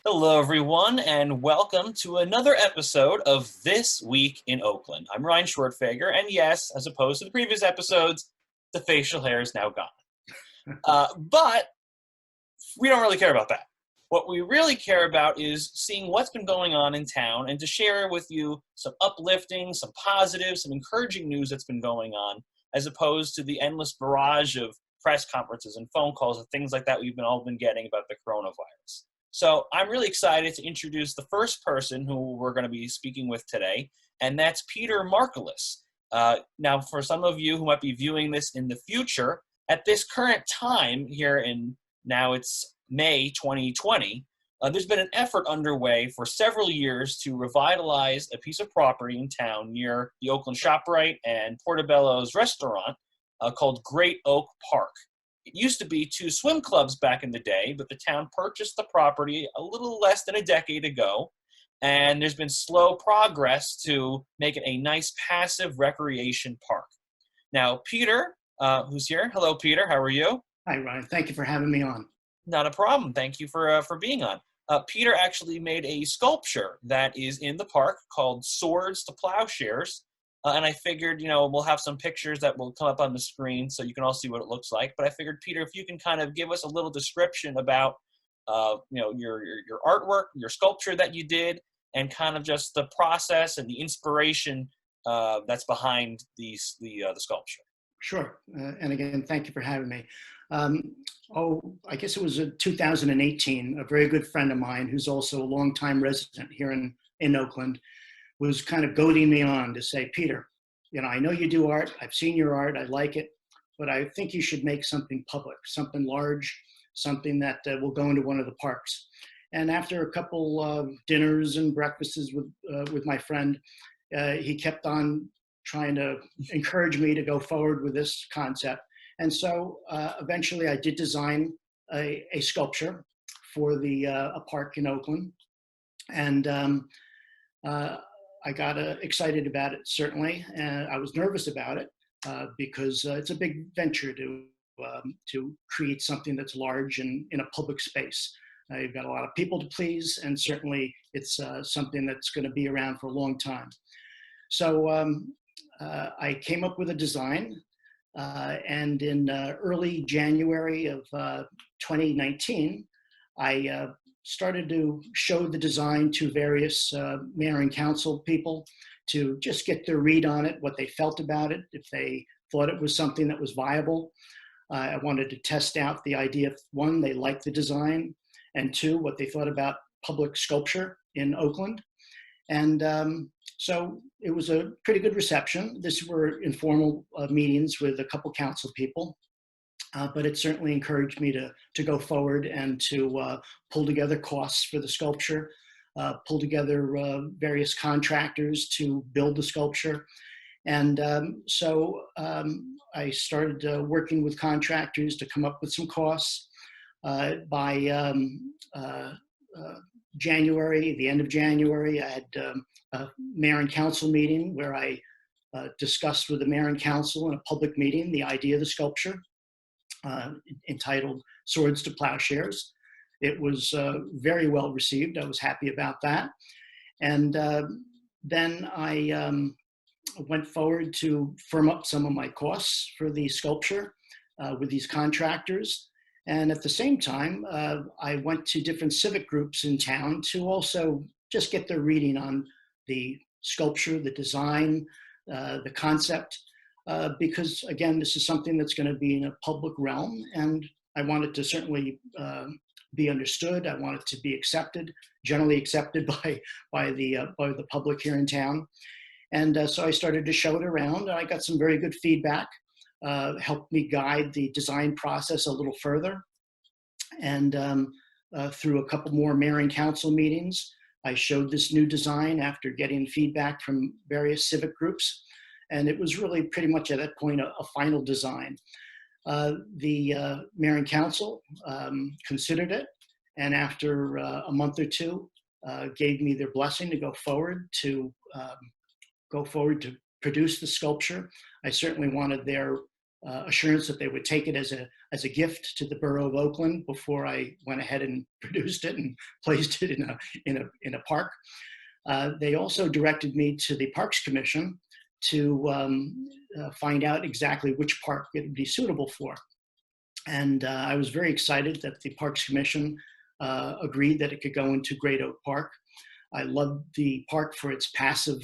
Hello, everyone, and welcome to another episode of This Week in Oakland. I'm Ryan Shortfager, and yes, as opposed to the previous episodes, the facial hair is now gone. But we don't really care about that. What we really care about is seeing what's been going on in town and to share with you some uplifting, some positive, some encouraging news that's been going on, as opposed to the endless barrage of press conferences and phone calls and things like that we've all been getting about the coronavirus. So I'm really excited to introduce the first person who we're going to be speaking with today, and that's Peter Markulis. Now, for some of you who might be viewing this in the future, at this current time here now it's May 2020, there's been an effort underway for several years to revitalize a piece of property in town near the Oakland ShopRite and Portobello's restaurant called Great Oak Park. It used to be 2 swim clubs back in the day, but the town purchased the property a little less than a decade ago, and there's been slow progress to make it a nice passive recreation park. Now, Peter, who's here. Hello, Peter. How are you? Hi, Ryan. Thank you for having me on. Not a problem. Thank you for being on. Peter actually made a sculpture that is in the park called Swords to Plowshares. And I figured, we'll have some pictures that will come up on the screen so you can all see what it looks like. But I figured, Peter, if you can kind of give us a little description about, your artwork, your sculpture that you did, and kind of just the process and the inspiration that's behind the sculpture. Sure. And again, thank you for having me. I guess it was 2018. A very good friend of mine, who's also a longtime resident here in Oakland, was kind of goading me on to say, Peter, I know you do art. I've seen your art. I like it. But I think you should make something public, something large, something that will go into one of the parks. And after a couple of dinners and breakfasts with my friend, he kept on trying to encourage me to go forward with this concept. And so eventually I did design a sculpture for a park in Oakland. And I got excited about it, certainly, and I was nervous about it because it's a big venture to create something that's large and in a public space. You've got a lot of people to please, and certainly it's something that's going to be around for a long time. So I came up with a design, and in early January of 2019, I started to show the design to various mayor and council people to just get their read on it, what they felt about it, if they thought it was something that was viable. I wanted to test out the idea of, 1, they liked the design, and 2, what they thought about public sculpture in Oakland. And so it was a pretty good reception. These were informal meetings with a couple council people. But it certainly encouraged me to go forward and to pull together costs for the sculpture, pull together various contractors to build the sculpture. And so I started working with contractors to come up with some costs. By January, the end of January, I had a mayor and council meeting where I discussed with the mayor and council in a public meeting the idea of the sculpture. Entitled Swords to Plowshares. It was very well received. I was happy about that. And then I went forward to firm up some of my costs for the sculpture with these contractors. And at the same time, I went to different civic groups in town to also just get their reading on the sculpture, the design, the concept. Because again, this is something that's going to be in a public realm, and I want it to certainly be understood. I want it to be accepted, generally accepted by the public here in town. And so I started to show it around, and I got some very good feedback, helped me guide the design process a little further. And through a couple more mayor and council meetings, I showed this new design after getting feedback from various civic groups. And it was really pretty much at that point a final design. The mayor and council considered it, and after a month or two, gave me their blessing to go forward to produce the sculpture. I certainly wanted their assurance that they would take it as a gift to the borough of Oakland before I went ahead and produced it and placed it in a park. They also directed me to the Parks Commission to find out exactly which park it would be suitable for. And I was very excited that the Parks Commission agreed that it could go into Great Oak Park. I love the park for its passive,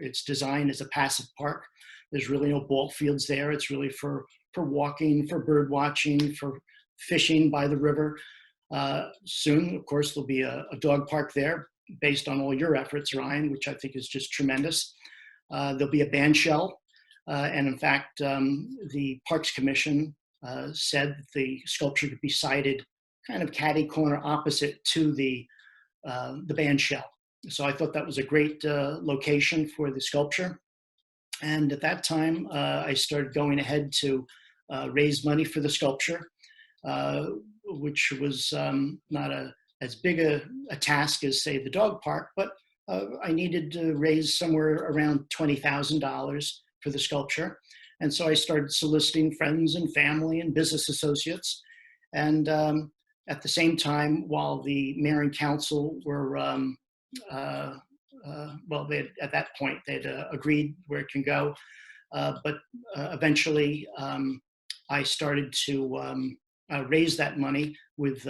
its design as a passive park. There's really no ball fields there. It's really for walking, for bird watching, for fishing by the river. Soon, of course, there'll be a dog park there based on all your efforts, Ryan, which I think is just tremendous. There'll be a band shell. And in fact, the Parks Commission said that the sculpture could be sited kind of catty corner opposite to the band shell. So I thought that was a great location for the sculpture. And at that time, I started going ahead to raise money for the sculpture, which was not as big a task as, say, the dog park, but I needed to raise somewhere around $20,000 for the sculpture. And so I started soliciting friends and family and business associates. And at the same time, while the mayor and council were, well, at that point, they'd agreed where it can go. But eventually, I started to raise that money with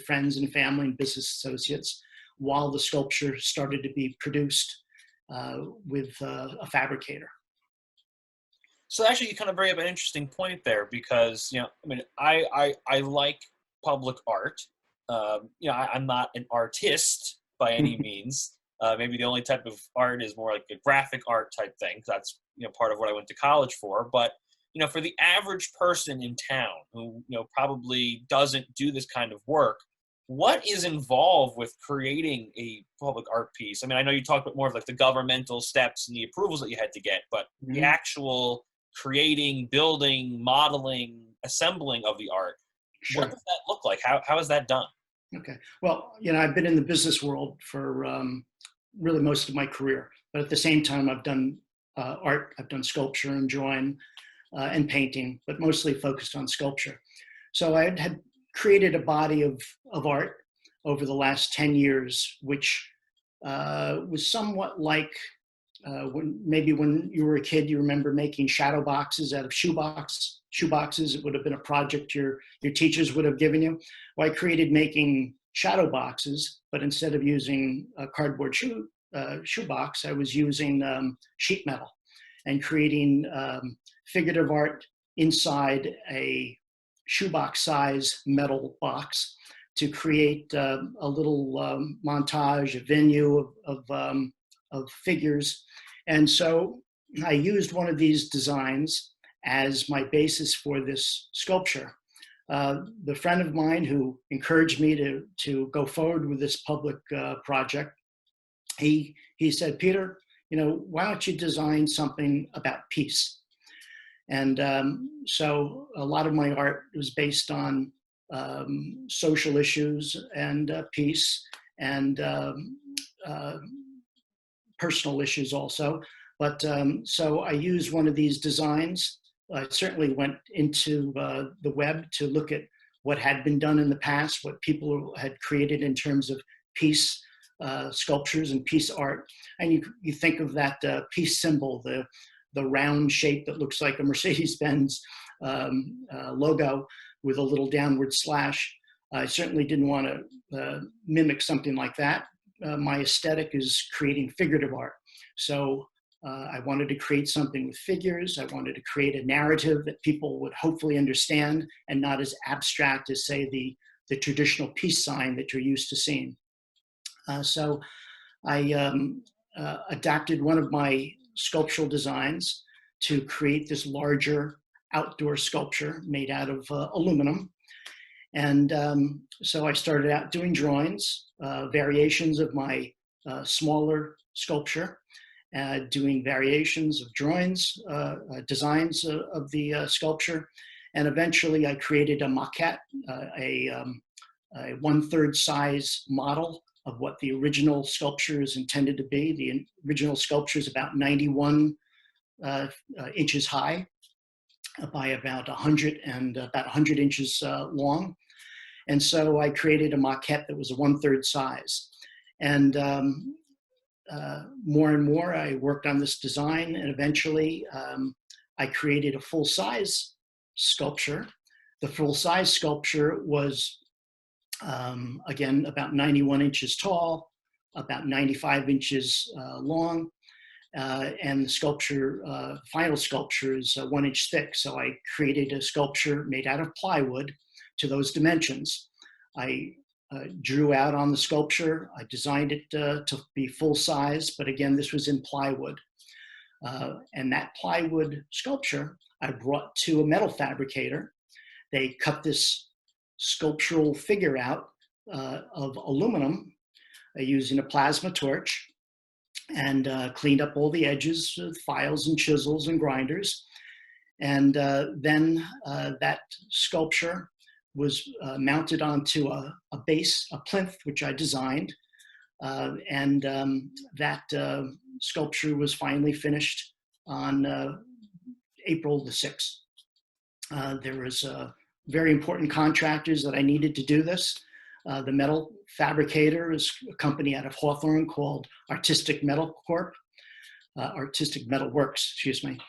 friends and family and business associates while the sculpture started to be produced with a fabricator. So actually, you kind of bring up an interesting point there because, I mean, I like public art. I'm not an artist by any means. Maybe the only type of art is more like a graphic art type thing. That's, part of what I went to college for. But, for the average person in town who, probably doesn't do this kind of work, what is involved with creating a public art piece? I mean, I know you talked about more of like the governmental steps and the approvals that you had to get, but the actual creating, building, modeling, assembling of the art, Sure. What does that look like? How is that done? Okay. Well, I've been in the business world for really most of my career, but at the same time, I've done art. I've done sculpture and drawing and painting, but mostly focused on sculpture. So I had created a body of art over the last 10 years, which was somewhat like when you were a kid, you remember making shadow boxes out of shoe boxes. It would have been a project your teachers would have given you. Well, I created making shadow boxes, but instead of using a cardboard shoe box, I was using sheet metal and creating figurative art inside a shoebox size metal box to create a little montage, a venue of figures. And so I used one of these designs as my basis for this sculpture. The friend of mine who encouraged me to go forward with this public project, he said, Peter, why don't you design something about peace? And so a lot of my art was based on social issues and peace and personal issues also. But so I used one of these designs. I certainly went into the web to look at what had been done in the past, what people had created in terms of peace sculptures and peace art. And you think of that peace symbol, the round shape that looks like a Mercedes-Benz logo with a little downward slash. I certainly didn't want to mimic something like that. My aesthetic is creating figurative art. So I wanted to create something with figures. I wanted to create a narrative that people would hopefully understand and not as abstract as, say, the traditional peace sign that you're used to seeing. So I adapted one of my sculptural designs to create this larger outdoor sculpture made out of aluminum. And so I started out doing drawings, variations of my smaller sculpture, doing variations of drawings, designs of the sculpture. And eventually I created a maquette, a 1/3 size model of what the original sculpture is intended to be. The original sculpture is about 91 inches high by about 100 inches long. And so I created a maquette that was a 1/3 size. And more and more I worked on this design, and eventually I created a full-size sculpture. The full-size sculpture was, again, about 91 inches tall, about 95 inches long, and the sculpture, final sculpture is 1 inch thick. So I created a sculpture made out of plywood to those dimensions. I drew out on the sculpture. I designed it to be full size, but again, this was in plywood. And that plywood sculpture I brought to a metal fabricator. They cut this sculptural figure out of aluminum using a plasma torch, and cleaned up all the edges with files and chisels and grinders. And then that sculpture was mounted onto a base, a plinth, which I designed. And that sculpture was finally finished on April the 6th. There was very important contractors that I needed to do this. The metal fabricator is a company out of Hawthorne called Artistic Metal Works, excuse me.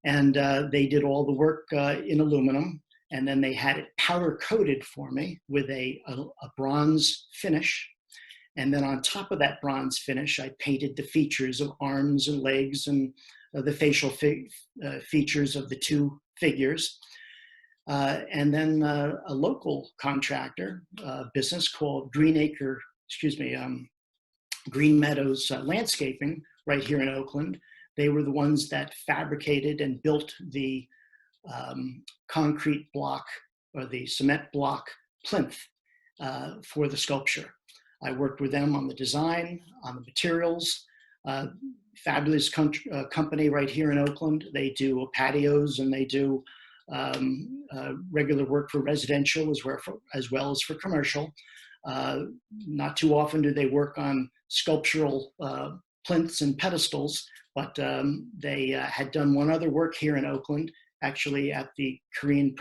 And they did all the work in aluminum, and then they had it powder coated for me with a bronze finish. And then on top of that bronze finish, I painted the features of arms and legs and the facial features of the two figures. And then a local contractor business called Green Meadows Landscaping right here in Oakland. They were the ones that fabricated and built the concrete block or the cement block plinth for the sculpture. I worked with them on the design, on the materials. Fabulous company right here in Oakland. They do patios, and they do regular work for residential as well as for commercial. Not too often do they work on sculptural plinths and pedestals, but they had done one other work here in Oakland, actually at the Korean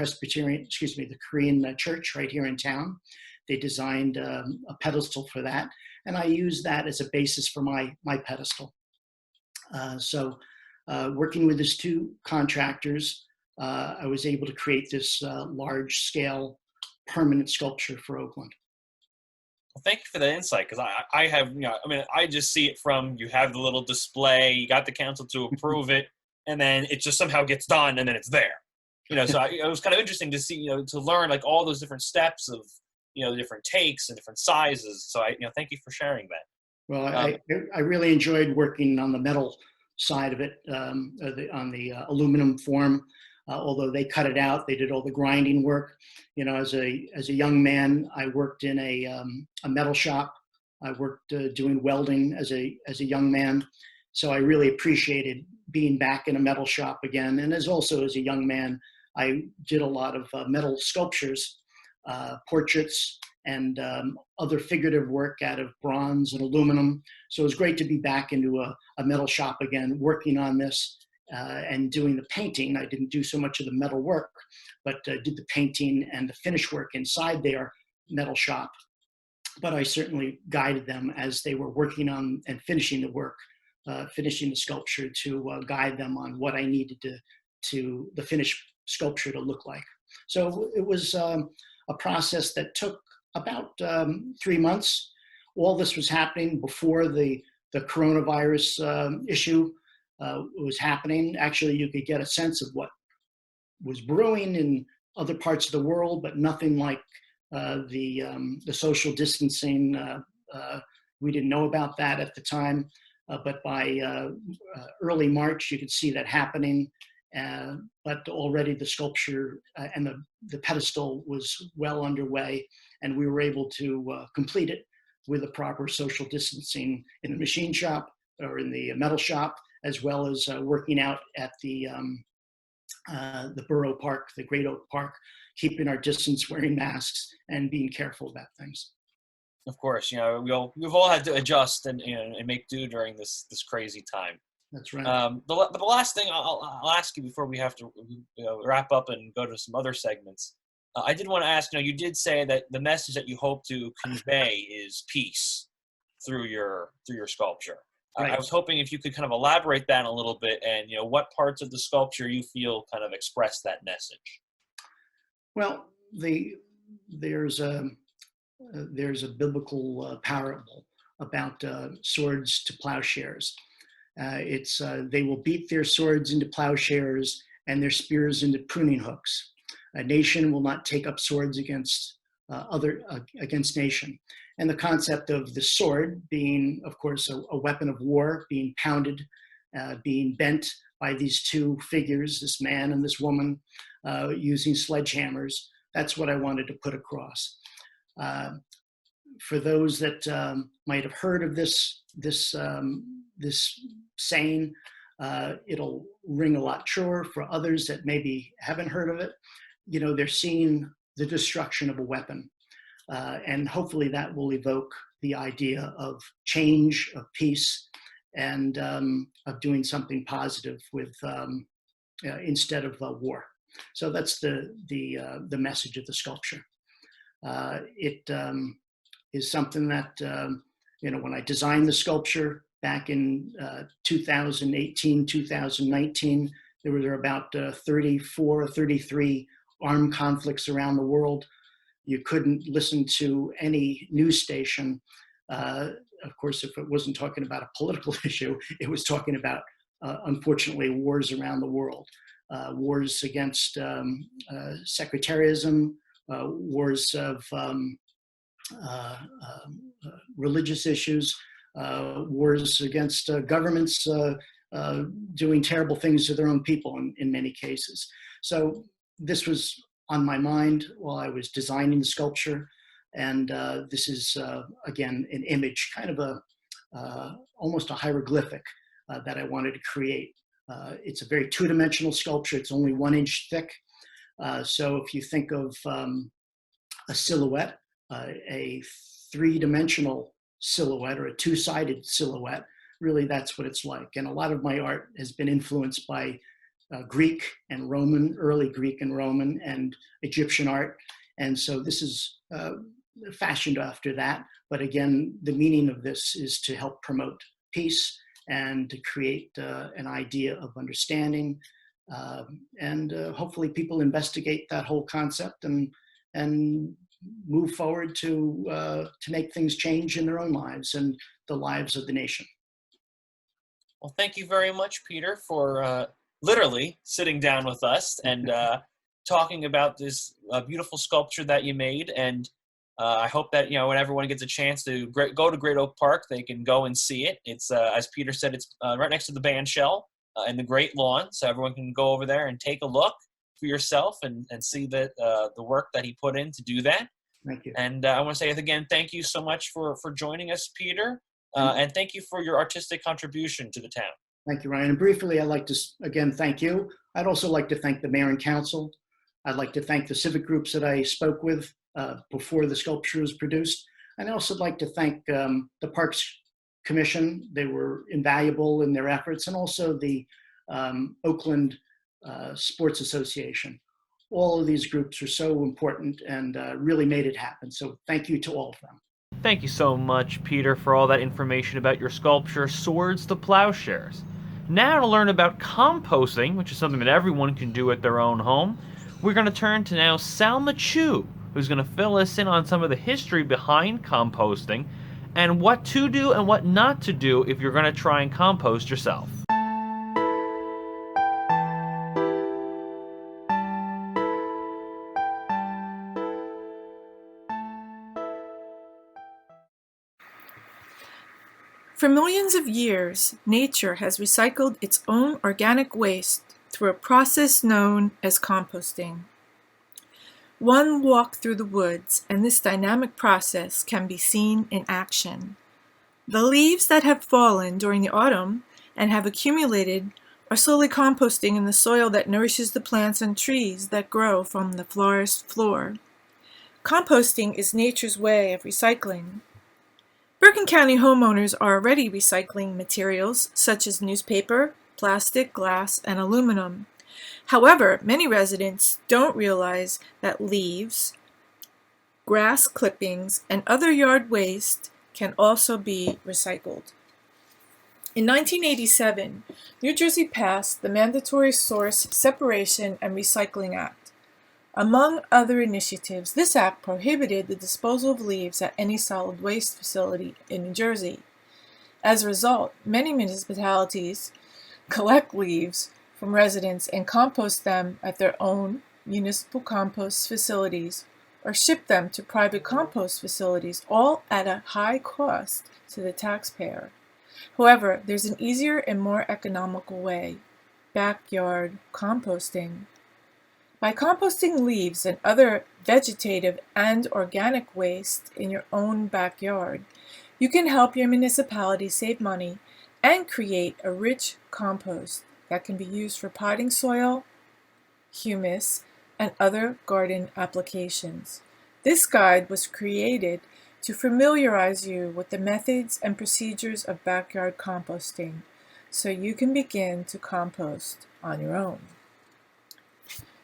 church right here in town. They designed a pedestal for that, and I used that as a basis for my pedestal. So working with these two contractors, I was able to create this large-scale permanent sculpture for Oakland. Well, thank you for that insight, because I have, I just see it from, you have the little display, you got the council to approve it, and then it just somehow gets done, and then it's there. So it was kind of interesting to see, to learn like all those different steps of, the different takes and different sizes. So thank you for sharing that. Well, I really enjoyed working on the metal side of it, on the aluminum form. Although they cut it out, they did all the grinding work. As a young man, I worked in a metal shop. I worked doing welding as a young man. So I really appreciated being back in a metal shop again. And as a young man, I did a lot of metal sculptures, portraits, and other figurative work out of bronze and aluminum. So it was great to be back into a metal shop again, working on this and doing the painting. I didn't do so much of the metal work, but did the painting and the finish work inside their metal shop. But I certainly guided them as they were working on and finishing the work, finishing the sculpture, to guide them on what I needed to the finished sculpture to look like. So it was a process that took about 3 months. All this was happening before the coronavirus issue was happening. Actually, you could get a sense of what was brewing in other parts of the world, but nothing like the social distancing. We didn't know about that at the time, but by early March, you could see that happening. but already the sculpture and the pedestal was well underway, and we were able to complete it with the proper social distancing in the machine shop or in the metal shop, as well as working out at the Borough Park, the Great Oak Park, keeping our distance, wearing masks, and being careful about things. Of course, we've all had to adjust and and make do during this crazy time. That's right. The last thing I'll ask you before we have to wrap up and go to some other segments. I did want to ask. You did say that the message that you hope to convey is peace through your sculpture. Right. I was hoping if you could kind of elaborate that a little bit, and what parts of the sculpture you feel kind of express that message. Well, there's a biblical parable about swords to plowshares. It's they will beat their swords into plowshares and their spears into pruning hooks. A nation will not take up swords against against nation. And the concept of the sword being, of course, a weapon of war, being pounded, being bent by these two figures, this man and this woman, using sledgehammers. That's what I wanted to put across. For those that might have heard of this saying, it'll ring a lot truer. For others that maybe haven't heard of it, they're seeing the destruction of a weapon. And hopefully that will evoke the idea of change, of peace, and of doing something positive with instead of war. So that's the message of the sculpture. It is something that when I designed the sculpture back in 2018, 2019, there were about 34 or 33 armed conflicts around the world. You couldn't listen to any news station. Of course, if it wasn't talking about a political issue, it was talking about, unfortunately, wars around the world. Wars against sectarianism, wars of religious issues, wars against governments doing terrible things to their own people in many cases. So this was on my mind while I was designing the sculpture. And this is, again, an image, kind of almost a hieroglyphic that I wanted to create. It's a very two-dimensional sculpture. It's only 1 inch thick. So if you think of a silhouette, a three-dimensional silhouette or a two-sided silhouette, really that's what it's like. And a lot of my art has been influenced by Greek and Roman, early Greek and Roman and Egyptian art. And so this is fashioned after that. But again, the meaning of this is to help promote peace and to create an idea of understanding. And hopefully people investigate that whole concept and move forward to make things change in their own lives and the lives of the nation. Well, thank you very much, Peter, for literally sitting down with us and talking about this beautiful sculpture that you made. And I hope that, when everyone gets a chance to go to Great Oak Park, they can go and see it. It's, as Peter said, it's right next to the band shell in the Great Lawn. So everyone can go over there and take a look for yourself and see the work that he put in to do that. Thank you. And I want to say again, thank you so much for joining us, Peter. And thank you for your artistic contribution to the town. Thank you, Ryan. And briefly, I'd like to, again, thank you. I'd also like to thank the mayor and council. I'd like to thank the civic groups that I spoke with before the sculpture was produced. And I also like to thank the Parks Commission. They were invaluable in their efforts, and also the Oakland Sports Association. All of these groups are so important and really made it happen. So thank you to all of them. Thank you so much, Peter, for all that information about your sculpture, Swords to Plowshares. Now to learn about composting, which is something that everyone can do at their own home, we're going to turn to now Salma Chu, who's going to fill us in on some of the history behind composting and what to do and what not to do if you're going to try and compost yourself. For millions of years, nature has recycled its own organic waste through a process known as composting. One walk through the woods, and this dynamic process can be seen in action. The leaves that have fallen during the autumn and have accumulated are slowly composting in the soil that nourishes the plants and trees that grow from the forest floor. Composting is nature's way of recycling. Bergen County homeowners are already recycling materials such as newspaper, plastic, glass, and aluminum. However, many residents don't realize that leaves, grass clippings, and other yard waste can also be recycled. In 1987, New Jersey passed the Mandatory Source Separation and Recycling Act. Among other initiatives, this act prohibited the disposal of leaves at any solid waste facility in New Jersey. As a result, many municipalities collect leaves from residents and compost them at their own municipal compost facilities or ship them to private compost facilities, all at a high cost to the taxpayer. However, there's an easier and more economical way: backyard composting. By composting leaves and other vegetative and organic waste in your own backyard, you can help your municipality save money and create a rich compost that can be used for potting soil, humus, and other garden applications. This guide was created to familiarize you with the methods and procedures of backyard composting so you can begin to compost on your own.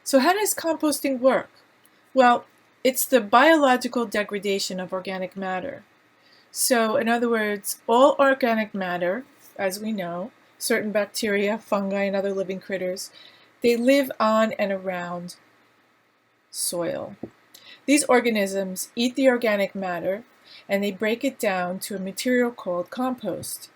So how does composting work? Well, it's the biological degradation of organic matter. So in other words, all organic matter, as we know, certain bacteria, fungi, and other living critters, they live on and around soil. These organisms eat the organic matter and they break it down to a material called compost.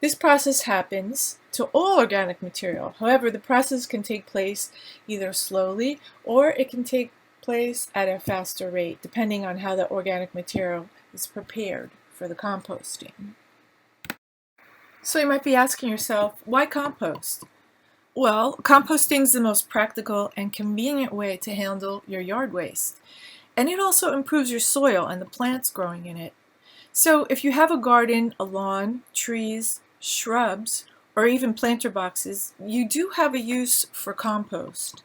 This process happens to all organic material. However, the process can take place either slowly or it can take place at a faster rate, depending on how the organic material is prepared for the composting. So you might be asking yourself, why compost? Well, composting is the most practical and convenient way to handle your yard waste. And it also improves your soil and the plants growing in it. So if you have a garden, a lawn, trees, shrubs, or even planter boxes, you do have a use for compost.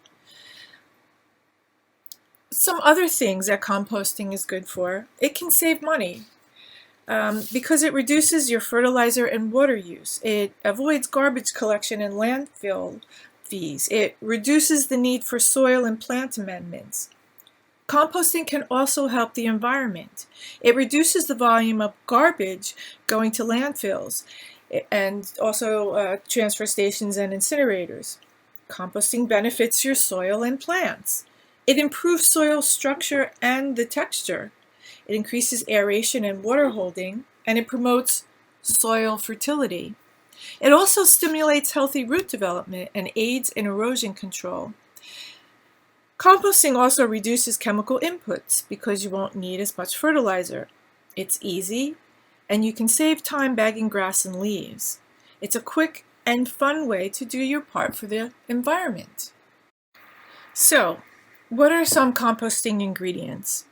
Some other things that composting is good for: it can save money because it reduces your fertilizer and water use. It avoids garbage collection and landfill fees. It reduces the need for soil and plant amendments. Composting can also help the environment. It reduces the volume of garbage going to landfills and also transfer stations and incinerators. Composting benefits your soil and plants. It improves soil structure and the texture. It increases aeration and water holding, and it promotes soil fertility. It also stimulates healthy root development and aids in erosion control. Composting also reduces chemical inputs because you won't need as much fertilizer. It's easy, and you can save time bagging grass and leaves. It's a quick and fun way to do your part for the environment. So, what are some composting ingredients?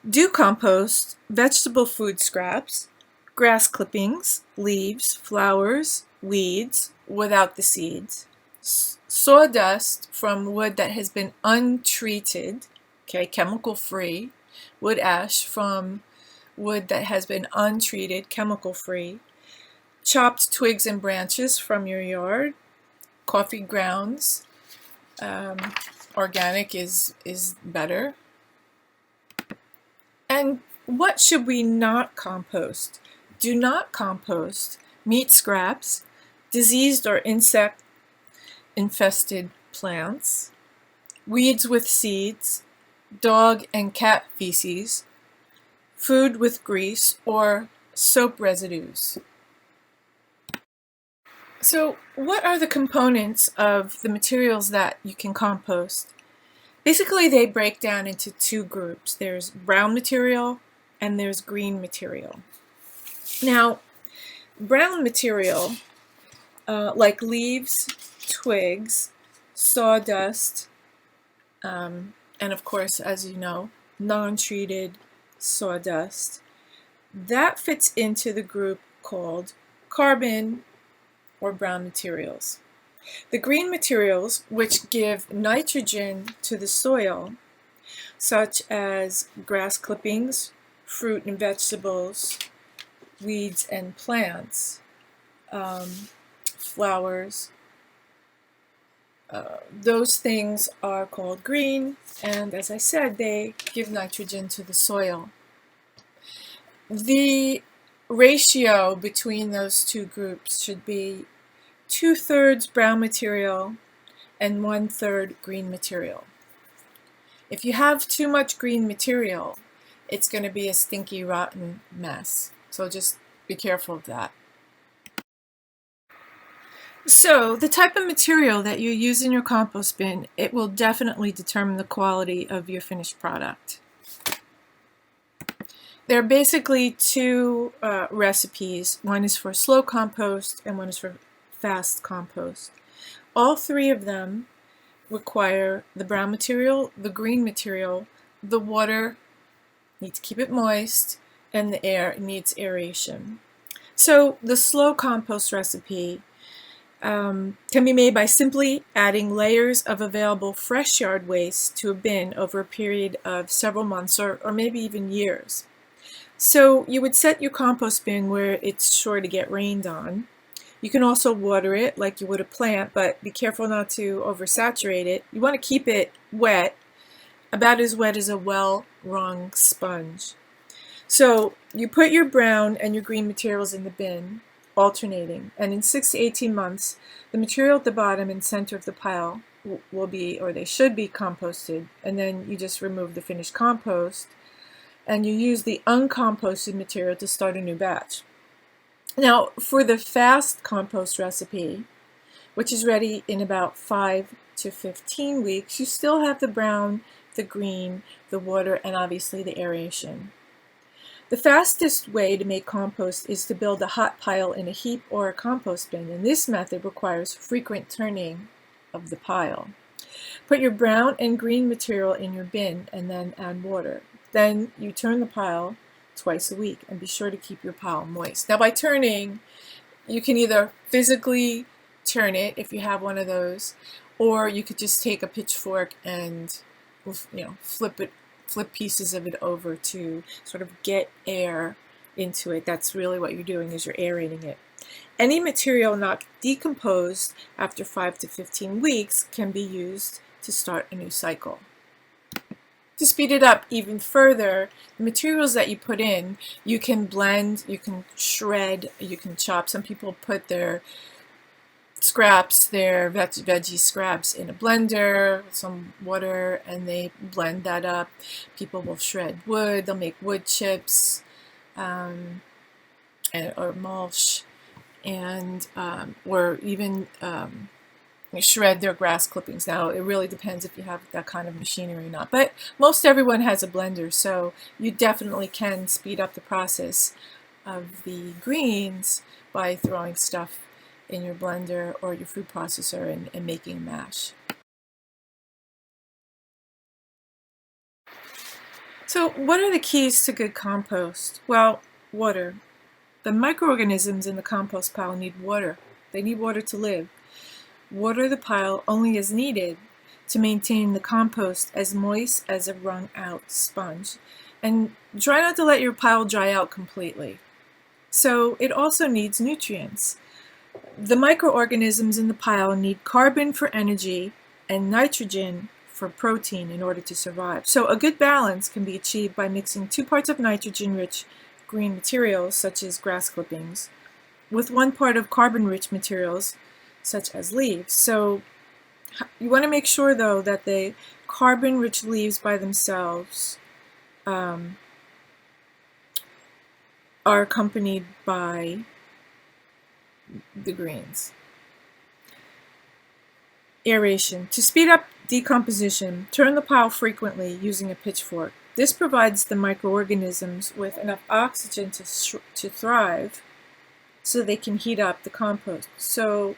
Do compost vegetable food scraps, grass clippings, leaves, flowers, weeds without the seeds, sawdust from wood that has been untreated, chemical-free, wood ash from wood that has been untreated, chemical-free, chopped twigs and branches from your yard, coffee grounds, organic is better. And what should we not compost? Do not compost meat scraps, diseased or insect-infested plants, weeds with seeds, dog and cat feces, food with grease, or soap residues. So what are the components of the materials that you can compost? Basically, they break down into two groups. There's brown material and there's green material. Now, brown material, like leaves, twigs, sawdust, and of course, as you know, non-treated sawdust. That fits into the group called carbon or brown materials. The green materials, which give nitrogen to the soil, such as grass clippings, fruit and vegetables, weeds and plants, flowers, those things are called green, and as I said, they give nitrogen to the soil. The ratio between those two groups should be 2/3 brown material and 1/3 green material. If you have too much green material, it's going to be a stinky, rotten mess. So just be careful of that. So the type of material that you use in your compost bin, it will definitely determine the quality of your finished product. There are basically two recipes. One is for slow compost and one is for fast compost. All three of them require the brown material, the green material, the water, need to keep it moist, and the air needs aeration. So the slow compost recipe can be made by simply adding layers of available fresh yard waste to a bin over a period of several months or maybe even years. So you would set your compost bin where it's sure to get rained on. You can also water it like you would a plant, but be careful not to oversaturate it. You want to keep it wet, about as wet as a well-wrung sponge. So you put your brown and your green materials in the bin, alternating, and in 6 to 18 months, the material at the bottom and center of the pile will be, or they should be, composted, and then you just remove the finished compost, and you use the uncomposted material to start a new batch. Now, for the fast compost recipe, which is ready in about 5 to 15 weeks, you still have the brown, the green, the water, and obviously the aeration. The fastest way to make compost is to build a hot pile in a heap or a compost bin, and this method requires frequent turning of the pile. Put your brown and green material in your bin and then add water. Then you turn the pile twice a week and be sure to keep your pile moist. Now by turning, you can either physically turn it if you have one of those, or you could just take a pitchfork and flip pieces of it over to sort of get air into it. That's really what you're doing, is you're aerating it. Any material not decomposed after 5 to 15 weeks can be used to start a new cycle. To speed it up even further, the materials that you put in, you can blend, you can shred, you can chop. Some people put their scraps, their veggie scraps, in a blender with some water, and they blend that up. People will shred wood, they'll make wood chips or mulch, and or even shred their grass clippings. Now, it really depends if you have that kind of machinery or not, but most everyone has a blender, so you definitely can speed up the process of the greens by throwing stuff in your blender or your food processor and making a mash. So what are the keys to good compost? Well, water. The microorganisms in the compost pile need water. They need water to live. Water the pile only as needed to maintain the compost as moist as a wrung out sponge. And try not to let your pile dry out completely. So it also needs nutrients. The microorganisms in the pile need carbon for energy and nitrogen for protein in order to survive. So a good balance can be achieved by mixing 2 parts of nitrogen-rich green materials, such as grass clippings, with 1 part of carbon-rich materials, such as leaves. So you want to make sure, though, that the carbon-rich leaves by themselves are accompanied by the greens. Aeration. To speed up decomposition, turn the pile frequently using a pitchfork. This provides the microorganisms with enough oxygen to thrive so they can heat up the compost. So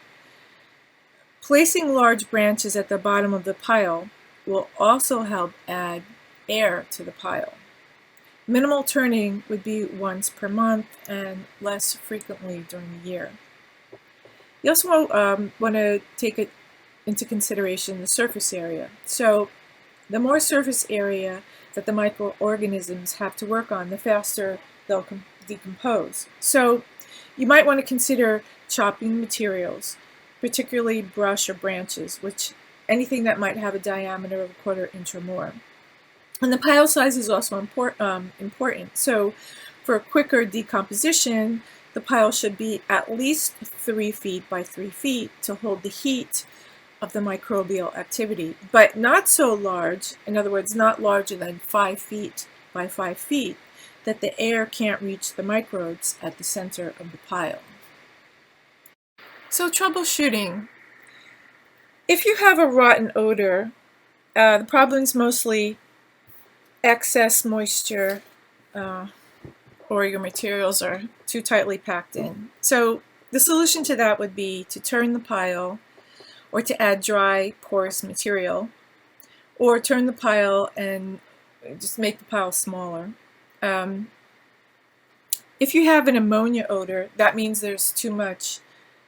Placing large branches at the bottom of the pile will also help add air to the pile. Minimal turning would be once per month and less frequently during the year. You also want to take into consideration the surface area. So the more surface area that the microorganisms have to work on, the faster they'll decompose. So you might want to consider chopping materials, particularly brush or branches, which anything that might have a diameter of 1/4 inch or more. And the pile size is also important. So for quicker decomposition, the pile should be at least 3 feet by 3 feet to hold the heat of the microbial activity, but not so large, in other words, not larger than 5 feet by 5 feet, that the air can't reach the microbes at the center of the pile. So troubleshooting. If you have a rotten odor, the problem's mostly excess moisture or your materials are too tightly packed in. So the solution to that would be to turn the pile or to add dry, porous material, or turn the pile and just make the pile smaller. If you have an ammonia odor, that means there's too much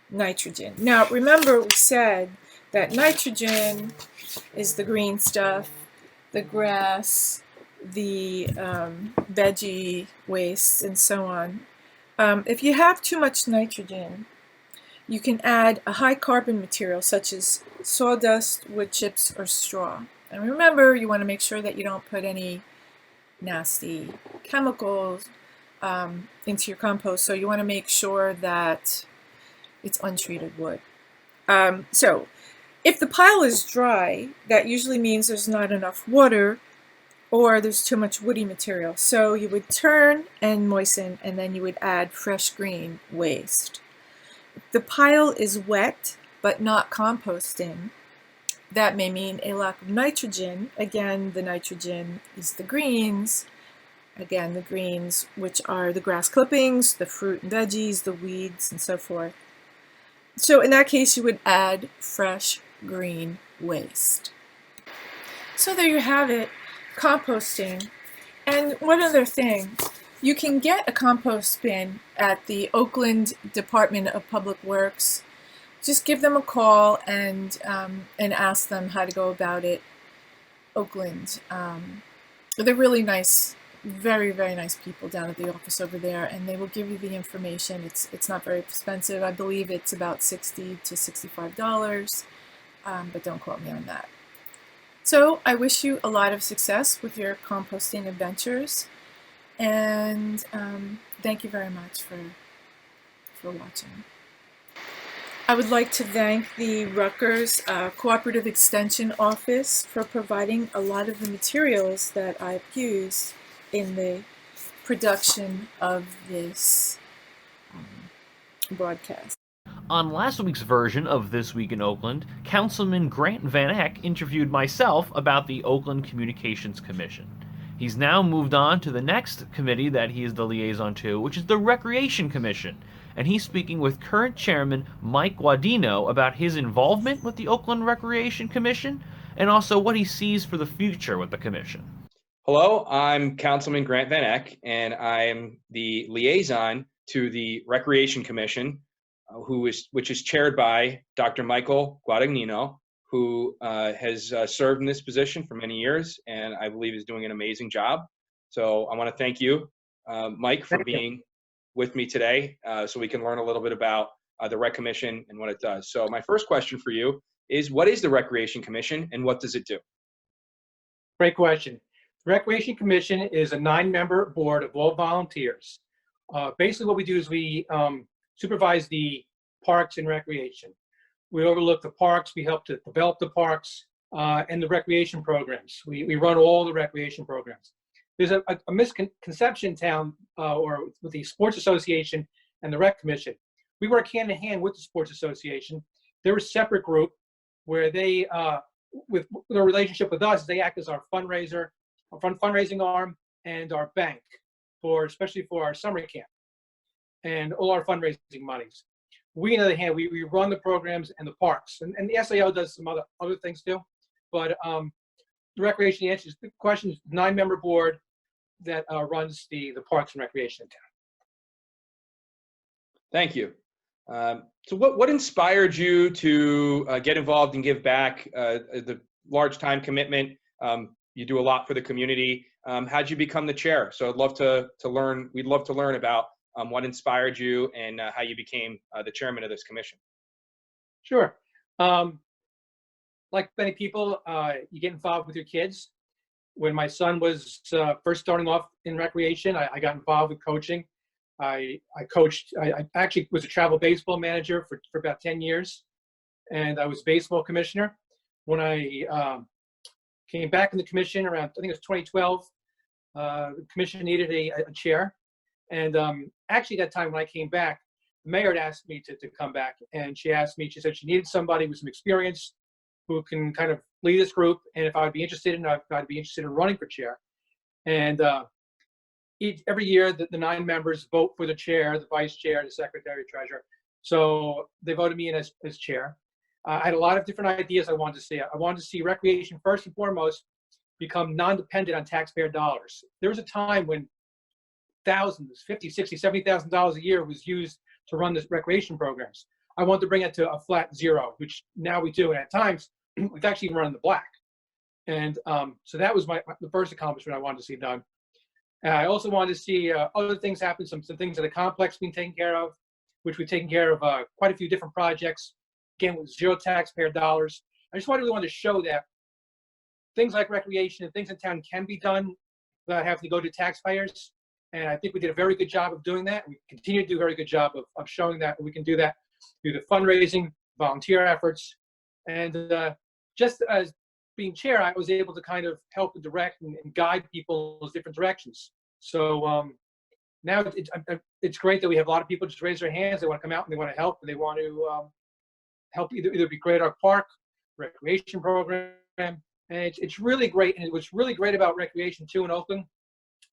nitrogen. Now remember we said that nitrogen is the green stuff, the grass, the veggie wastes, and so on. If you have too much nitrogen, you can add a high carbon material such as sawdust, wood chips, or straw. And remember, you want to make sure that you don't put any nasty chemicals into your compost, so you want to make sure that it's untreated wood. So if the pile is dry, that usually means there's not enough water or there's too much woody material. So you would turn and moisten, and then you would add fresh green waste. If the pile is wet but not composting, that may mean a lack of nitrogen. Again, the nitrogen is the greens. Again, the greens, which are the grass clippings, the fruit and veggies, the weeds, and so forth. So in that case, you would add fresh green waste. So there you have it, composting. And one other thing, you can get a compost bin at the Oakland Department of Public Works. Just give them a call and ask them how to go about it. Oakland. They're really nice, very, very nice people down at the office over there, and they will give you the information. It's not very expensive. I believe it's about $60 to $65, but don't quote me on that. So I wish you a lot of success with your composting adventures, and thank you very much for watching. I would like to thank the Rutgers Cooperative Extension Office for providing a lot of the materials that I've used in the production of this broadcast. On last week's version of This Week in Oakland, Councilman Grant Van Eck interviewed myself about the Oakland Communications Commission. He's now moved on to the next committee that he is the liaison to, which is the Recreation Commission. And he's speaking with current chairman Mike Guadino about his involvement with the Oakland Recreation Commission and also what he sees for the future with the commission. Hello, I'm Councilman Grant Van Eck, and I am the liaison to the Recreation Commission, which is chaired by Dr. Michael Guadagnino, who has served in this position for many years, and I believe is doing an amazing job. So I want to thank you, Mike, for being with me today, so we can learn a little bit about the Rec Commission and what it does. So my first question for you is, what is the Recreation Commission and what does it do? Great question. The Recreation Commission is a 9-member board of all volunteers. Basically what we do is we supervise the parks and recreation. We overlook the parks, we help to develop the parks and the recreation programs. We run all the recreation programs. There's a misconception in town or with the Sports Association and the Rec Commission. We work hand in hand with the Sports Association. They're a separate group where they, with their relationship with us, they act as our fundraiser, our fundraising arm, and our bank, especially for our summer camp and all our fundraising monies. we, on the other hand, we run the programs and the parks, and the SAO does some other things too. But the recreation, the answer is the question is 9-member board that runs the parks and recreation in town. Thank you. So what inspired you to get involved and give back? The large time commitment. You do a lot for the community. How'd you become the chair? So I'd love to learn. We'd love to learn about what inspired you and how you became the chairman of this commission. Sure. Like many people, you get involved with your kids. When my son was first starting off in recreation, I got involved with coaching. I coached. I actually was a travel baseball manager for about 10 years, and I was baseball commissioner. When I came back in the commission around, I think it was 2012, the commission needed a chair. And actually that time when I came back, the mayor had asked me to come back, and she said she needed somebody with some experience who can kind of lead this group, and if I'd be interested in running for chair. And every year the 9 members vote for the chair, the vice chair, the secretary, treasurer. So they voted me in as chair. I had a lot of different ideas I wanted to see. I wanted to see recreation, first and foremost, become non-dependent on taxpayer dollars. There was a time when thousands, $50,000, $60,000, $70,000 a year was used to run this recreation programs. I wanted to bring it to a flat zero, which now we do. And at times, we've actually run in the black. And so that was the first accomplishment I wanted to see done. I also wanted to see other things happen, some things at the complex being taken care of, which we've taken care of quite a few different projects, again, with zero taxpayer dollars. I just really wanted to show that things like recreation and things in town can be done without having to go to taxpayers. And I think we did a very good job of doing that. We continue to do a very good job of showing that we can do that through the fundraising, volunteer efforts. And just as being chair, I was able to kind of help and direct and guide people in those different directions. So now it's great that we have a lot of people just raise their hands. They want to come out and they want to help, and they want to help either be Great Oak Park, recreation program. And it's really great. And what's really great about recreation too in Oakland,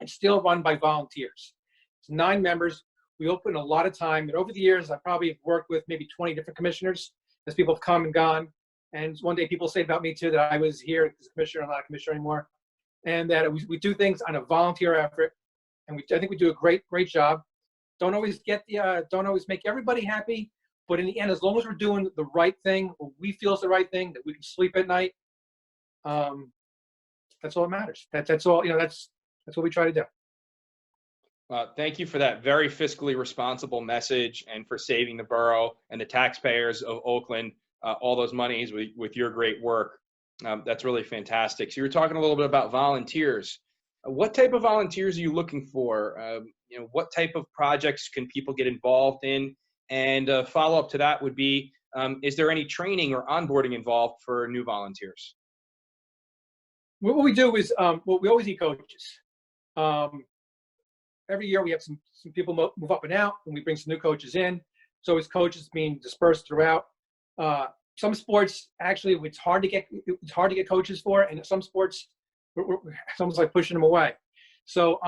it's still run by volunteers. It's 9 members. We open a lot of time. And over the years, I probably have worked with maybe 20 different commissioners as people have come and gone. And one day people say about me too that I was here as a commissioner, I'm not a commissioner anymore. And that we do things on a volunteer effort. And I think we do a great job. Don't always make everybody happy. But in the end, as long as we're doing the right thing, what we feel is the right thing, that we can sleep at night, that's all that matters. That's all, that's what we try to do. Thank you for that very fiscally responsible message, and for saving the borough and the taxpayers of Oakland all those monies with your great work. That's really fantastic. So you were talking a little bit about volunteers. What type of volunteers are you looking for? What type of projects can people get involved in? And a follow-up to that would be, is there any training or onboarding involved for new volunteers? What we do is, we always need coaches. Every year we have some people move up and out, and we bring some new coaches in. So it's coaches being dispersed throughout. Some sports, actually, it's hard to get coaches for, and some sports, it's almost like pushing them away. So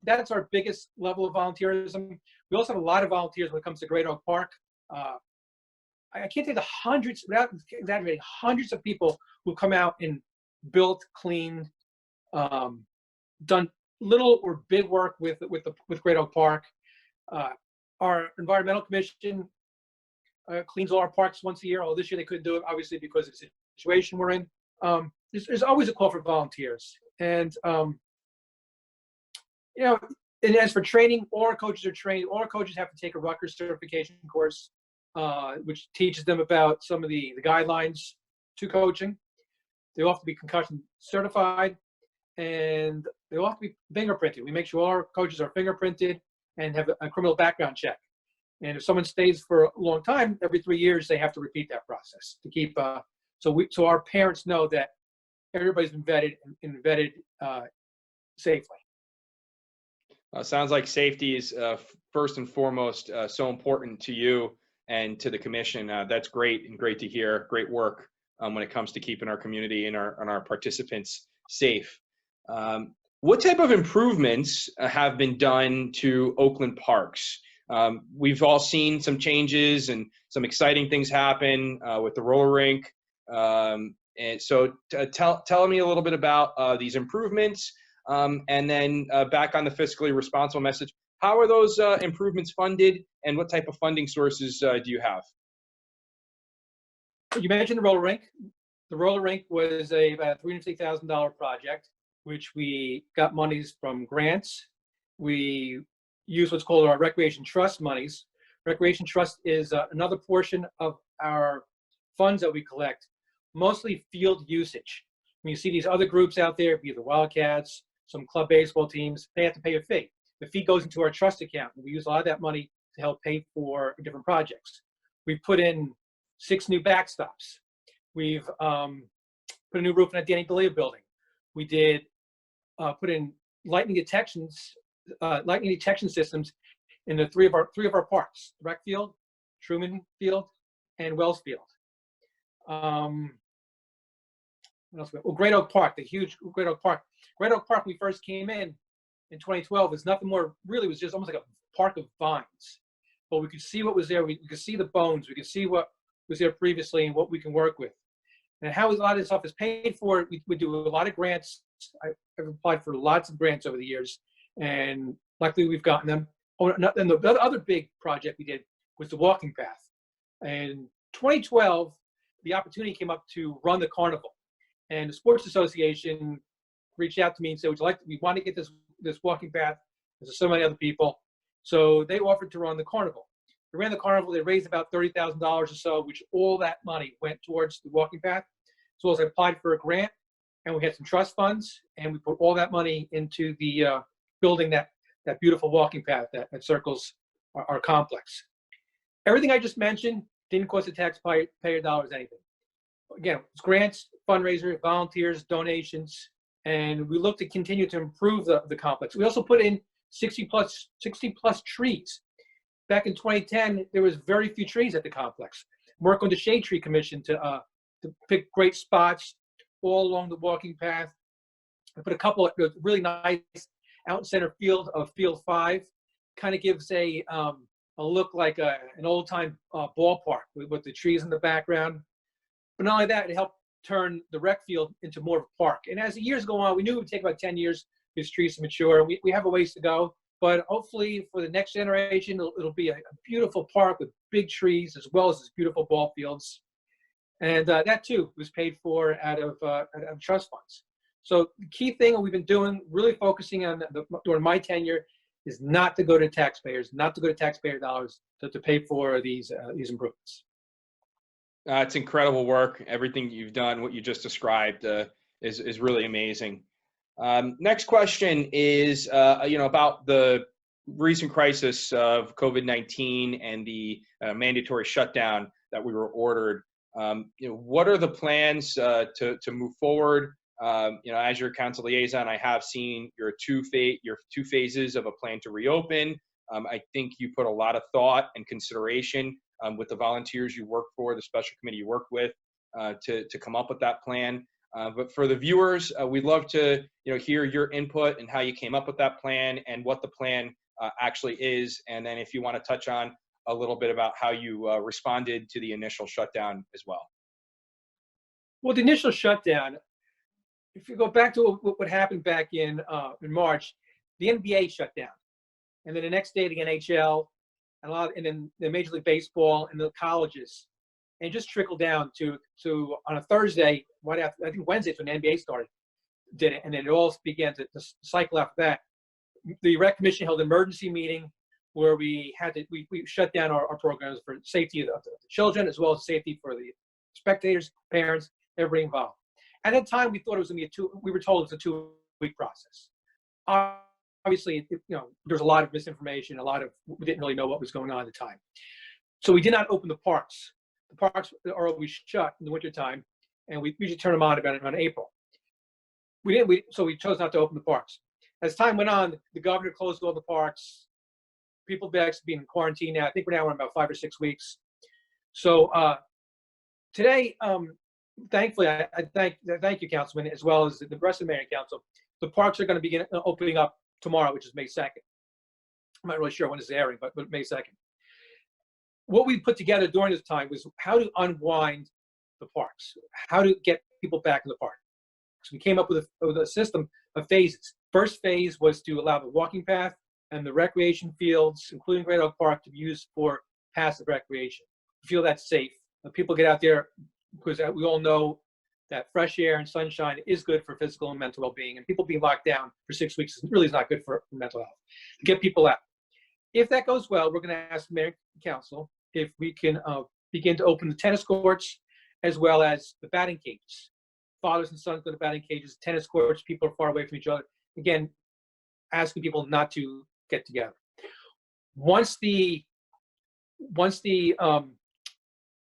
that's our biggest level of volunteerism. We also have a lot of volunteers when it comes to Great Oak Park. I can't say the hundreds, without exaggerating, hundreds of people who come out and built, cleaned, done little or big work with Great Oak Park. Our environmental commission cleans all our parks once a year. Although this year they couldn't do it, obviously, because of the situation we're in. There's always a call for volunteers, and and as for training, all our coaches are trained. All our coaches have to take a Rutgers certification course, which teaches them about some of the guidelines to coaching. They all have to be concussion certified, and they all have to be fingerprinted. We make sure all our coaches are fingerprinted and have a criminal background check. And if someone stays for a long time, every 3 years, they have to repeat that process to keep. So our parents know that everybody's been vetted and vetted safely. Sounds like safety is first and foremost so important to you and to the commission. That's great, and great to hear. Great work when it comes to keeping our community and our participants safe. What type of improvements have been done to Oakland parks? We've all seen some changes and some exciting things happen with the roller rink. And so tell me a little bit about these improvements, and then back on the fiscally responsible message. How are those improvements funded, and what type of funding sources do you have? You mentioned the roller rink. The roller rink was about a $350,000 project, which we got monies from grants. We used what's called our Recreation Trust monies. Recreation Trust is another portion of our funds that we collect, mostly field usage. When you see these other groups out there, be it the Wildcats, some club baseball teams, they have to pay a fee. The fee goes into our trust account, and we use a lot of that money to help pay for different projects. We've put in 6 new backstops. We've put a new roof in at the Danny Delia building. We did put in lightning detection systems in the three of our parks: Rec Field, Truman Field, and Wells Field. What else? Well, Great Oak Park, the huge Great Oak Park. Great Oak Park, when we first came in 2012, was nothing more, really was just almost like a park of vines. But we could see what was there. We could see the bones. We could see what was there previously and what we can work with. And how a lot of this stuff is paid for, we do a lot of grants. I've applied for lots of grants over the years, and luckily we've gotten them. Oh, and the other big project we did was the walking path. And 2012, the opportunity came up to run the carnival. And the Sports Association reached out to me and said, we want to get this walking path. There's so many other people. So they offered to run the carnival. We ran the carnival. They raised about $30,000 or so, which all that money went towards the walking path. So as I applied for a grant, and we had some trust funds, and we put all that money into the building that beautiful walking path that circles our complex. Everything I just mentioned didn't cost the taxpayer dollars anything. Again, it's grants, fundraiser, volunteers, donations, and we look to continue to improve the complex. We also put in 60 plus trees. Back in 2010, there was very few trees at the complex. Work on the Shade Tree Commission to pick great spots all along the walking path. I put a couple of really nice out in center field of Field 5. Kind of gives a look like an old-time ballpark with the trees in the background. But not only that, it helped turn the rec field into more of a park. And as the years go on, we knew it would take about 10 years for these trees to mature. We have a ways to go. But hopefully for the next generation, it'll be a beautiful park with big trees as well as these beautiful ball fields. And that too was paid for out of trust funds. So the key thing we've been doing, really focusing on during my tenure, is not to go to taxpayers, not to go to taxpayer dollars to pay for these improvements. It's incredible work. Everything you've done, what you just described, is really amazing. Next question is, about the recent crisis of COVID-19 and the mandatory shutdown that we were ordered. What are the plans to move forward? As your council liaison, I have seen your two phases of a plan to reopen. I think you put a lot of thought and consideration with the volunteers you work for, the special committee you work with, to come up with that plan. But for the viewers, we'd love to hear your input and how you came up with that plan and what the plan actually is. And then if you want to touch on a little bit about how you responded to the initial shutdown as well. Well, the initial shutdown, if you go back to what happened back in March, the NBA shut down. And then the next day, the NHL, and then the Major League Baseball and the colleges, and just trickled down to on a Thursday, right after, I think Wednesday when the NBA did it, and then it all began to cycle after that. The Rec Commission held an emergency meeting where we shut down our programs for safety of the children, as well as safety for the spectators, parents, everybody involved. At that time, we thought it was going to be we were told it's a 2-week process. Obviously, there's a lot of misinformation, we didn't really know what was going on at the time. So we did not open the parks. The parks are always shut in the wintertime, and we usually turn them on around April. So we chose not to open the parks. As time went on, the governor closed all the parks. People being in quarantine now. I think we're now in about 5 or 6 weeks. So today, thankfully, I thank you, Councilman, as well as the rest of the Mayor and Council. The parks are going to begin opening up tomorrow, which is May 2nd. I'm not really sure when it's airing, but May 2nd. What we put together during this time was how to unwind the parks, how to get people back in the park. So we came up with a system of phases. First phase was to allow the walking path and the recreation fields, including Great Oak Park, to be used for passive recreation. We feel that's safe. When people get out there, because we all know that fresh air and sunshine is good for physical and mental well-being, and people being locked down for 6 weeks really is not good for mental health. To get people out. If that goes well, we're going to ask the mayor and council if we can begin to open the tennis courts as well as the batting cages. Fathers and sons go to batting cages, tennis courts, people are far away from each other. Again, asking people not to get together. Once we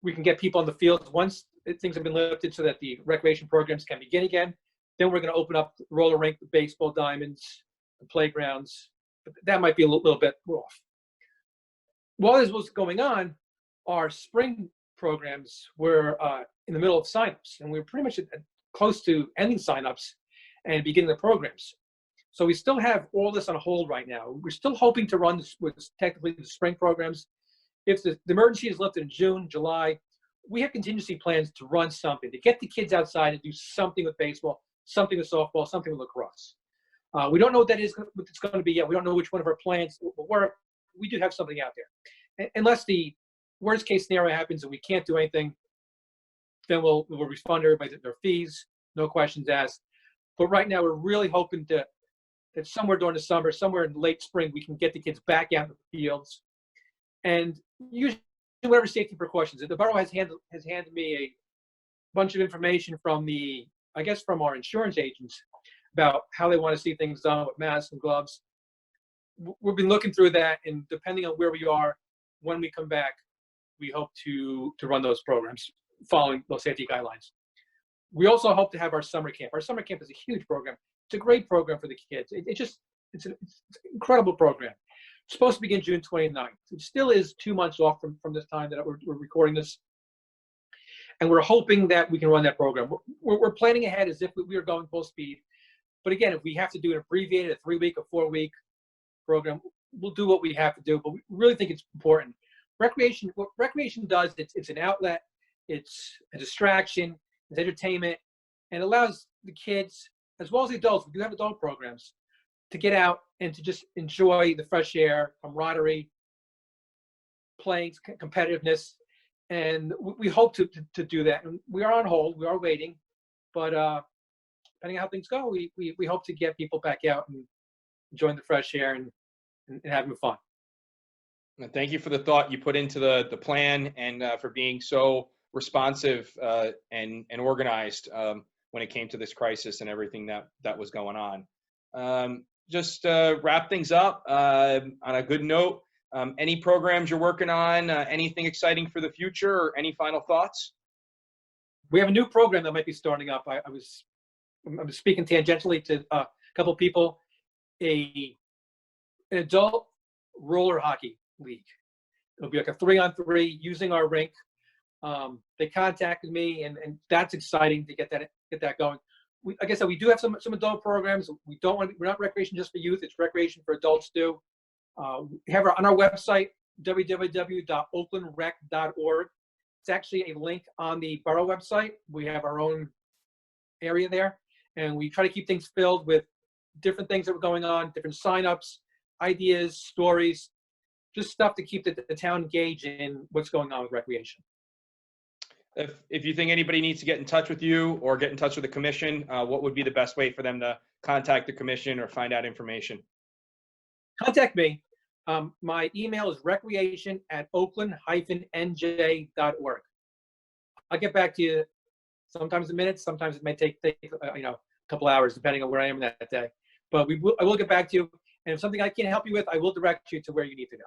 can get people on the field, once things have been lifted so that the recreation programs can begin again, then we're going to open up the roller rink, the baseball diamonds, the playgrounds. But that might be a little bit off. While this was going on, our spring programs were in the middle of signups, and we were pretty much close to ending signups and beginning the programs. So we still have all this on hold right now. We're still hoping to run this with technically the spring programs. If the emergency is lifted in June, July, we have contingency plans to run something, to get the kids outside and do something with baseball, something with softball, something with lacrosse. We don't know what it's going to be yet. We don't know which one of our plans will work. We do have something out there. Unless the worst case scenario happens and we can't do anything, then we'll refund everybody their fees, no questions asked. But right now, we're really hoping that somewhere during the summer, somewhere in late spring, we can get the kids back out in the fields and use whatever safety precautions. The borough has handed me a bunch of information from from our insurance agents about how they want to see things done with masks and gloves. We've been looking through that, and depending on where we are, when we come back, we hope to run those programs following those safety guidelines. We also hope to have our summer camp. Our summer camp is a huge program. It's a great program for the kids. It's an incredible program. It's supposed to begin June 29th. It still is 2 months off from this time that we're recording this. And we're hoping that we can run that program. We're planning ahead as if we are going full speed. But again, if we have to do an abbreviated, a 3-week or 4-week program, we'll do what we have to do. But we really think it's important. What recreation does, it's an outlet, it's a distraction, it's entertainment, and it allows the kids, as well as the adults, we do have adult programs, to get out and to just enjoy the fresh air, camaraderie, playing, competitiveness. And we hope to do that. And we are on hold, we are waiting, but depending on how things go, we hope to get people back out and enjoying the fresh air and having fun. Thank you for the thought you put into the plan and for being so responsive and organized when it came to this crisis and everything that was going on. Just wrap things up on a good note. Any programs you're working on, anything exciting for the future, or any final thoughts? We have a new program that might be starting up. I was speaking tangentially to a couple of people, an adult roller hockey league. It'll be like a 3-on-3 using our rink. They contacted me, and that's exciting to get that going. Like I said, we do have some adult programs. We're not recreation just for youth. It's recreation for adults too. We have on our website, www.oaklandrec.org. It's actually a link on the borough website. We have our own area there, and we try to keep things filled with different things that were going on, different signups, ideas, stories, just stuff to keep the town engaged in what's going on with recreation. If you think anybody needs to get in touch with you or get in touch with the commission, what would be the best way for them to contact the commission or find out information? Contact me. My email is recreation@oakland-nj.org. I'll get back to you sometimes in minutes. Sometimes it may take a couple hours, depending on where I am that day. But I will get back to you. And if something I can't help you with, I will direct you to where you need to go.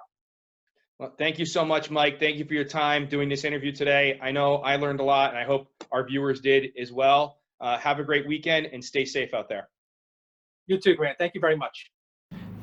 Well, thank you so much, Mike. Thank you for your time doing this interview today. I know I learned a lot, and I hope our viewers did as well. Have a great weekend and stay safe out there. You too, Grant. Thank you very much.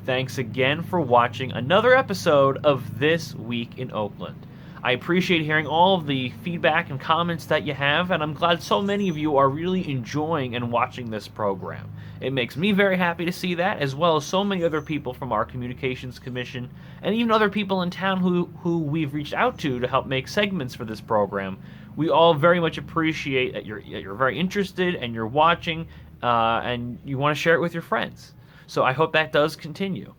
Thanks again for watching another episode of This Week in Oakland. I appreciate hearing all of the feedback and comments that you have, and I'm glad so many of you are really enjoying and watching this program. It makes me very happy to see that, as well as so many other people from our Communications Commission, and even other people in town who we've reached out to help make segments for this program. We all very much appreciate that you're very interested and you're watching, and you want to share it with your friends. So I hope that does continue.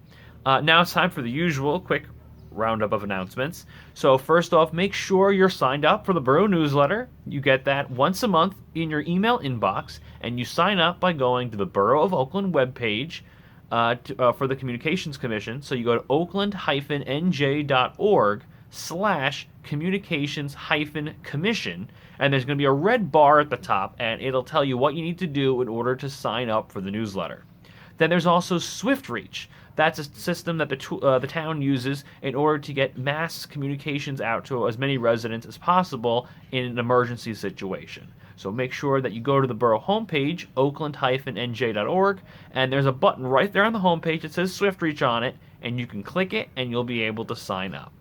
Now it's time for the usual quick roundup of announcements. So first off, make sure you're signed up for the Borough newsletter. You get that once a month in your email inbox, and you sign up by going to the Borough of Oakland webpage for the Communications Commission. So you go to oakland-nj.org/communications-commission, and there's going to be a red bar at the top, and it'll tell you what you need to do in order to sign up for the newsletter. Then there's also SwiftReach. That's a system that the town uses in order to get mass communications out to as many residents as possible in an emergency situation. So make sure that you go to the borough homepage, oakland-nj.org, and there's a button right there on the homepage that says SwiftReach on it, and you can click it and you'll be able to sign up.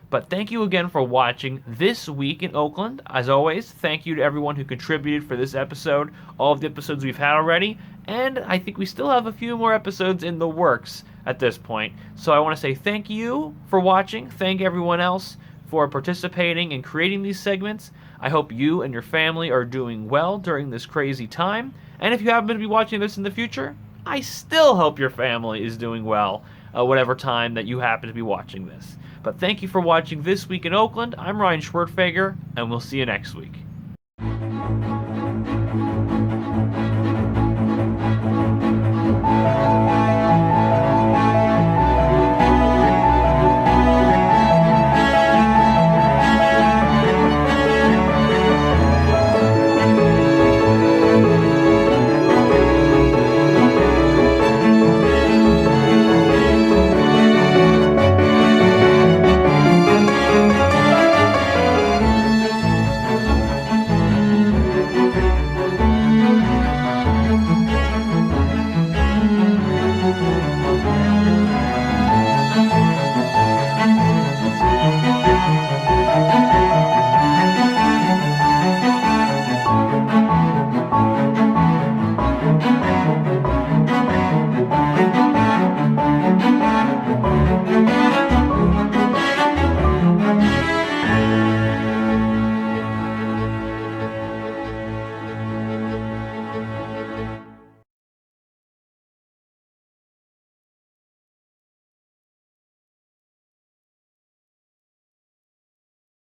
But thank you again for watching This Week in Oakland. As always, thank you to everyone who contributed for this episode, all of the episodes we've had already, and I think we still have a few more episodes in the works at this point. So I want to say thank you for watching. Thank everyone else for participating and creating these segments. I hope you and your family are doing well during this crazy time. And if you happen to be watching this in the future, I still hope your family is doing well, whatever time that you happen to be watching this. But thank you for watching This Week in Oakland. I'm Ryan Schwertfeger, and we'll see you next week.